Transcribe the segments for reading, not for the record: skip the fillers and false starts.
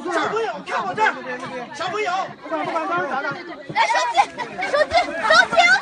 小朋友看我这儿，小朋友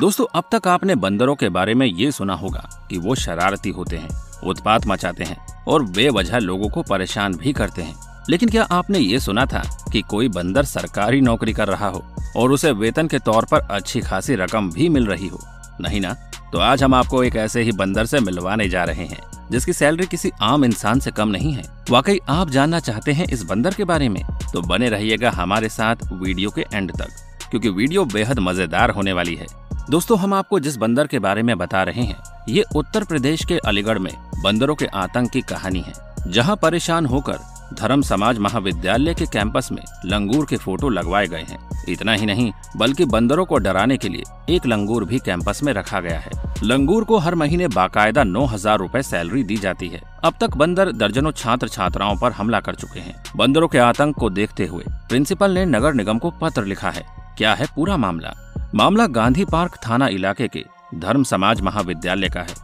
，दोस्तों, अब तक आपने बंदरों के बारे में ये सुना होगा कि वो शरारती होते हैं, उत्पात मचाते हैं और बेवजह लोगों को परेशान भी करते हैं। लेकिन क्या आपने ये सुना था कि कोई बंदर सरकारी नौकरी कर रहा हो और उसे वेतन के तौर पर अच्छी खासी रकम भी मिल रही हो? नहीं ना? तो आज हम आपको एक ऐसे ही बंदर से मिलवाने जा रहे हैं जिसकी सैलरी किसी आम इंसान से कम नहीं है। वाकई आप जानना चाहते हैं इस बंदर के बारे में? तो बने रहिएगा हमारे साथ वीडियो के एंड तक, क्योंकि वीडियो बेहद मजेदार होने वाली है। दोस्तों, हम आपको जिस बंदर के बारे में बता रहे हैं, ये उत्तर प्रदेश के अलीगढ़ में बंदरों के आतंक की कहानी है, जहां परेशान होकर धर्म समाज महाविद्यालय के कैंपस में लंगूर के फोटो लगवाए गए हैं। इतना ही नहीं, बल्कि बंदरों को डराने के लिए एक लंगूर भी कैंपस में रखा गया है। लंगूर को हर महीने बाकायदा 9,000 रुपए सैलरी दी जाती है। अब तक बंदर दर्जनों छात्र छात्राओं पर हमला कर चुके हैं। बंदरों के आतंक को देखते हुए प्रिंसिपल ने नगर निगम को पत्र लिखा है। क्या है पूरा मामला गांधी पार्क थाना इलाके के धर्म समाज महाविद्यालय का है।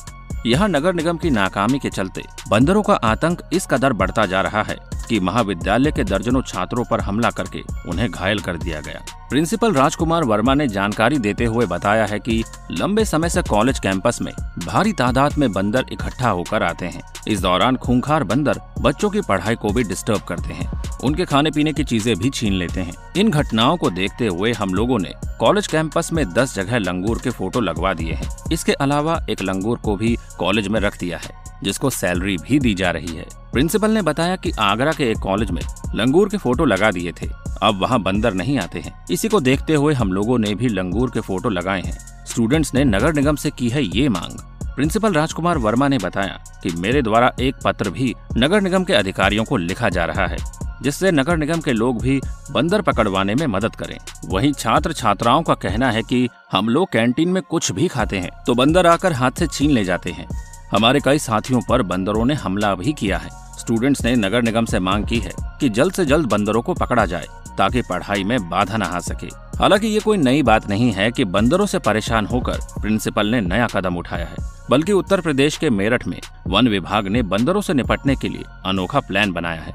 यहाँ नगर निगम की नाकामी के चलते बंदरों का आतंक इस कदर बढ़ता जा रहा है कि महाविद्यालय के दर्जनों छात्रों पर हमला करके उन्हें घायल कर दिया गया। प्रिंसिपल राजकुमार वर्मा ने जानकारी देते हुए बताया है कि लंबे समय से कॉलेज कैंपस में भारी तादाद में बंदर इकट्ठा होकर आते हैं। इस दौरान खूंखार बंदर बच्चों की पढ़ाई को भी डिस्टर्ब करते हैं, उनके खाने पीने की चीजें भी छीन लेते हैं। इन घटनाओं को देखते हुए हम लोगों ने कॉलेज कैंपस में 10 जगह लंगूर के फोटो लगवा दिए हैं। इसके अलावा एक लंगूर को भी कॉलेज में रख दिया है, जिसको सैलरी भी दी जा रही है। प्रिंसिपल ने बताया कि आगरा के एक कॉलेज में लंगूर के फोटो लगा दिए थे, अब वहां बंदर नहीं आते हैं। इसी को देखते हुए हम लोगों ने भी लंगूर के फोटो लगाए हैं। स्टूडेंट्स ने नगर निगम से की है ये मांग। प्रिंसिपल राजकुमार वर्मा ने बताया कि मेरे द्वारा एक पत्र भी नगर निगम के अधिकारियों को लिखा जा रहा है, जिससे नगर निगम के लोग भी बंदर पकड़वाने में मदद करें। वहीं छात्र छात्राओं का कहना है कि हम लोग कैंटीन में कुछ भी खाते हैं तो बंदर आकर हाथ से छीन ले जाते हैं। हमारे कई साथियों पर बंदरों ने हमला भी किया है। स्टूडेंट्स ने नगर निगम से मांग की है कि जल्द से जल्द बंदरों को पकड़ा जाए ताकि पढ़ाई में बाधा न आ सके। हालांकि ये कोई नई बात नहीं है कि बंदरों से परेशान होकर प्रिंसिपल ने नया कदम उठाया है, बल्कि उत्तर प्रदेश के मेरठ में वन विभाग ने बंदरों से निपटने के लिए अनोखा प्लान बनाया है।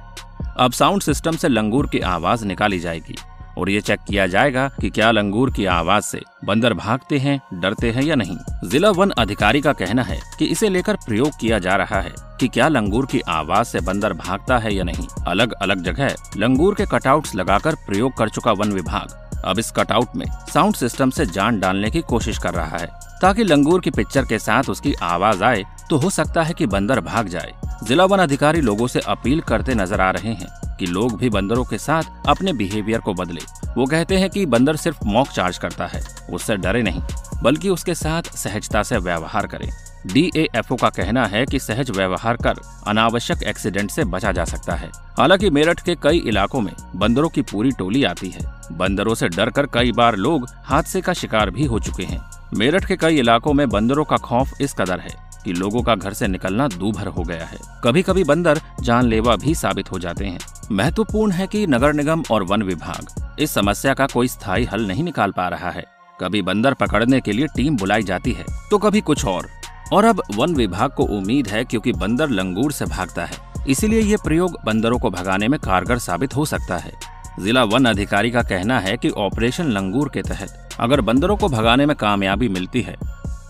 अब साउंड सिस्टम से लंगूर की आवाज निकाली जाएगी और ये चेक किया जाएगा कि क्या लंगूर की आवाज से बंदर भागते हैं, डरते हैं या नहीं। जिला वन अधिकारी का कहना है कि इसे लेकर प्रयोग किया जा रहा है कि क्या लंगूर की आवाज से बंदर भागता है या नहीं। अलग अलग जगह लंगूर के कटआउट्स लगाकर प्रयोग कर चुका वन विभाग अब इस कटआउट में साउंड सिस्टम से जान डालने की कोशिश कर रहा है, ताकि लंगूर की पिक्चर के साथ उसकी आवाज आए तो हो सकता है कि बंदर भाग जाए। जिला वन अधिकारी लोगों से अपील करते नजर आ रहे हैं कि लोग भी बंदरों के साथ अपने बिहेवियर को बदले। वो कहते हैं कि बंदर सिर्फ मॉक चार्ज करता है, उससे डरे नहीं बल्कि उसके साथ सहजता से व्यवहार करें। DAFO का कहना है कि सहज व्यवहार कर अनावश्यक एक्सीडेंट से बचा जा सकता है। हालांकि मेरठ के कई इलाकों में बंदरों की पूरी टोली आती है। बंदरों से डरकर कई बार लोग हादसे का शिकार भी हो चुके हैं। मेरठ के कई इलाकों में बंदरों का खौफ इस कदर है कि लोगों का घर से निकलना दूभर हो गया है। कभी कभी बंदर जानलेवा भी साबित हो जाते हैं। महत्वपूर्ण है कि नगर निगम और वन विभाग इस समस्या का कोई स्थायी हल नहीं निकाल पा रहा है। कभी बंदर पकड़ने के लिए टीम बुलाई जाती है तो कभी कुछ और अब वन विभाग को उम्मीद है, क्योंकि बंदर लंगूर से भागता है, इसीलिए ये प्रयोग बंदरों को भगाने में कारगर साबित हो सकता है। जिला वन अधिकारी का कहना है कि ऑपरेशन लंगूर के तहत अगर बंदरों को भगाने में कामयाबी मिलती है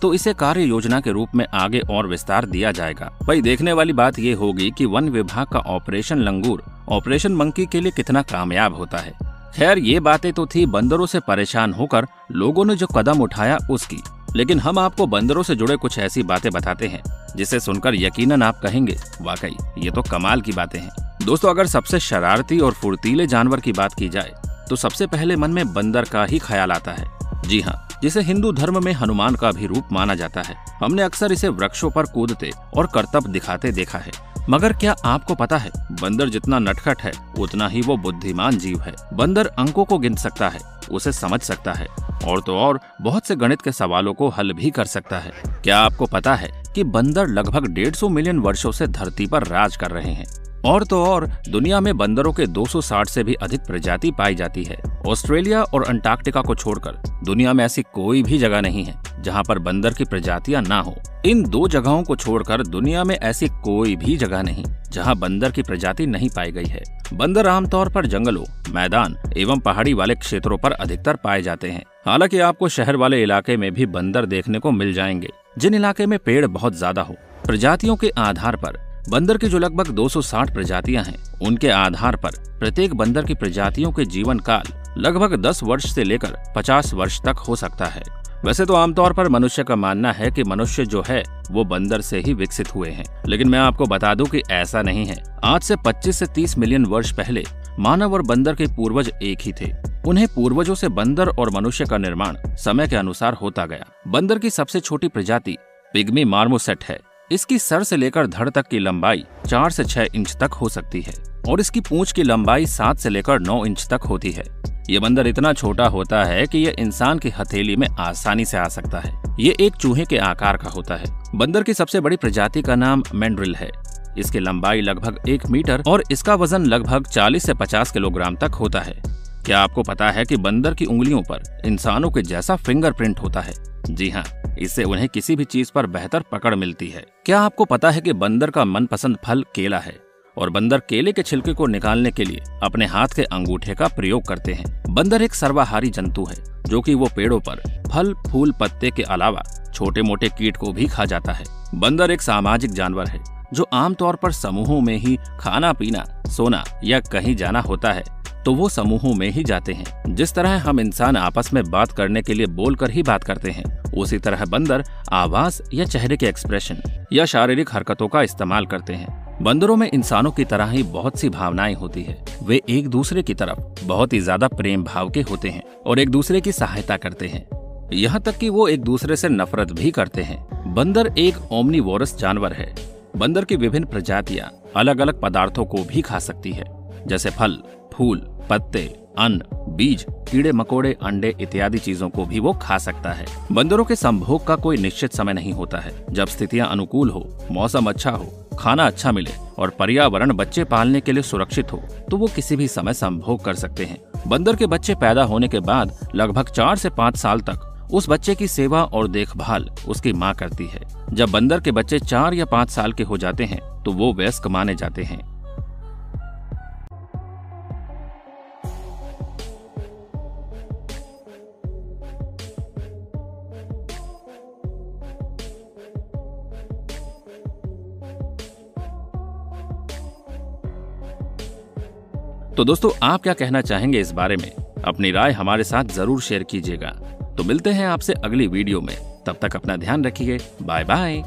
तो इसे कार्य योजना के रूप में आगे और विस्तार दिया जाएगा। भाई, देखने वाली बात ये होगी कि वन विभाग का ऑपरेशन लंगूर ऑपरेशन मंकी के लिए कितना कामयाब होता है। खैर, ये बातें तो थी बंदरों से परेशान होकर लोगों ने जो कदम उठाया उसकी, लेकिन हम आपको बंदरों से जुड़े कुछ ऐसी बातें बताते हैं जिसे सुनकर यकीनन आप कहेंगे वाकई ये तो कमाल की बातें हैं। दोस्तों, अगर सबसे शरारती और फुर्तीले जानवर की बात की जाए तो सबसे पहले मन में बंदर का ही ख्याल आता है। जी हाँ, जिसे हिंदू धर्म में हनुमान का भी रूप माना जाता है। हमने अक्सर इसे वृक्षों पर कूदते और करतब दिखाते देखा है। मगर क्या आपको पता है, बंदर जितना नटखट है उतना ही वो बुद्धिमान जीव है। बंदर अंकों को गिन सकता है, उसे समझ सकता है और तो और बहुत से गणित के सवालों को हल भी कर सकता है। क्या आपको पता है कि बंदर लगभग 150 मिलियन वर्षों से धरती पर राज कर रहे हैं और तो और दुनिया में बंदरों के 260 से भी अधिक प्रजाति पाई जाती है। ऑस्ट्रेलिया और अंटार्कटिका को छोड़कर दुनिया में ऐसी कोई भी जगह नहीं है जहां पर बंदर की प्रजातियां ना हो। इन 2 जगहों को छोड़कर दुनिया में ऐसी कोई भी जगह नहीं जहां बंदर की प्रजाति नहीं पाई गई है। बंदर आमतौर पर जंगलों, मैदान एवं पहाड़ी वाले क्षेत्रों पर अधिकतर पाए जाते हैं। हालांकि आपको शहर वाले इलाके में भी बंदर देखने को मिल जाएंगे, जिन इलाके में पेड़ बहुत ज्यादा हो। प्रजातियों के आधार पर बंदर की जो लगभग 260 प्रजातियां हैं, उनके आधार पर प्रत्येक बंदर की प्रजातियों के जीवन काल लगभग 10 वर्ष से लेकर 50 वर्ष तक हो सकता है। वैसे तो आमतौर पर मनुष्य का मानना है कि मनुष्य जो है वो बंदर से ही विकसित हुए हैं, लेकिन मैं आपको बता दूं कि ऐसा नहीं है। आज से 25 से 30 मिलियन वर्ष पहले मानव और बंदर के पूर्वज एक ही थे। उन्हें पूर्वजों से बंदर और मनुष्य का निर्माण समय के अनुसार होता गया। बंदर की सबसे छोटी प्रजाति पिग्मी मार्मोसेट है। इसकी सर से लेकर धड़ तक की लंबाई 4 से 6 इंच तक हो सकती है और इसकी पूंछ की लंबाई 7 से लेकर 9 इंच तक होती है। ये बंदर इतना छोटा होता है कि ये इंसान की हथेली में आसानी से आ सकता है। ये एक चूहे के आकार का होता है। बंदर की सबसे बड़ी प्रजाति का नाम मैंड्रिल है। इसकी लंबाई लगभग 1 मीटर और इसका वजन लगभग 40 से 50 किलोग्राम तक होता है। क्या आपको पता है कि बंदर की उंगलियों पर इंसानों के जैसा फिंगरप्रिंट होता है? जी हाँ, इससे उन्हें किसी भी चीज पर बेहतर पकड़ मिलती है। क्या आपको पता है कि बंदर का मनपसंद फल केला है और बंदर केले के छिलके को निकालने के लिए अपने हाथ के अंगूठे का प्रयोग करते हैं। बंदर एक सर्वाहारी जंतु है, जो कि वो पेड़ों पर फल, फूल, पत्ते के अलावा छोटे मोटे कीट को भी खा जाता है। बंदर एक सामाजिक जानवर है जो आमतौर पर समूहों में ही खाना पीना, सोना या कहीं जाना होता है तो वो समूहों में ही जाते हैं। जिस तरह हम इंसान आपस में बात करने के लिए बोलकर ही बात करते हैं, उसी तरह बंदर आवाज या चेहरे के एक्सप्रेशन या शारीरिक हरकतों का इस्तेमाल करते हैं। बंदरों में इंसानों की तरह ही बहुत सी भावनाएं होती है। वे एक दूसरे की तरफ बहुत ही ज्यादा प्रेम भाव के होते हैं और एक दूसरे की सहायता करते हैं, यहाँ तक कि वो एक दूसरे से नफरत भी करते हैं। बंदर एक ओमनीवोरस जानवर है। बंदर की विभिन्न प्रजातियां अलग अलग पदार्थों को भी खा सकती है, जैसे फल, फूल, पत्ते, अन्न, बीज, कीड़े मकोड़े, अंडे इत्यादि चीजों को भी वो खा सकता है। बंदरों के संभोग का कोई निश्चित समय नहीं होता है। जब स्थितियां अनुकूल हो, मौसम अच्छा हो, खाना अच्छा मिले और पर्यावरण बच्चे पालने के लिए सुरक्षित हो, तो वो किसी भी समय संभोग कर सकते हैं। बंदर के बच्चे पैदा होने के बाद लगभग 4 से 5 साल तक उस बच्चे की सेवा और देखभाल उसकी माँ करती है। जब बंदर के बच्चे 4 या 5 साल के हो जाते हैं तो वो वयस्क माने जाते हैं। तो दोस्तों, आप क्या कहना चाहेंगे इस बारे में? अपनी राय हमारे साथ जरूर शेयर कीजिएगा। तो मिलते हैं आपसे अगली वीडियो में। तब तक अपना ध्यान रखिए। Bye bye.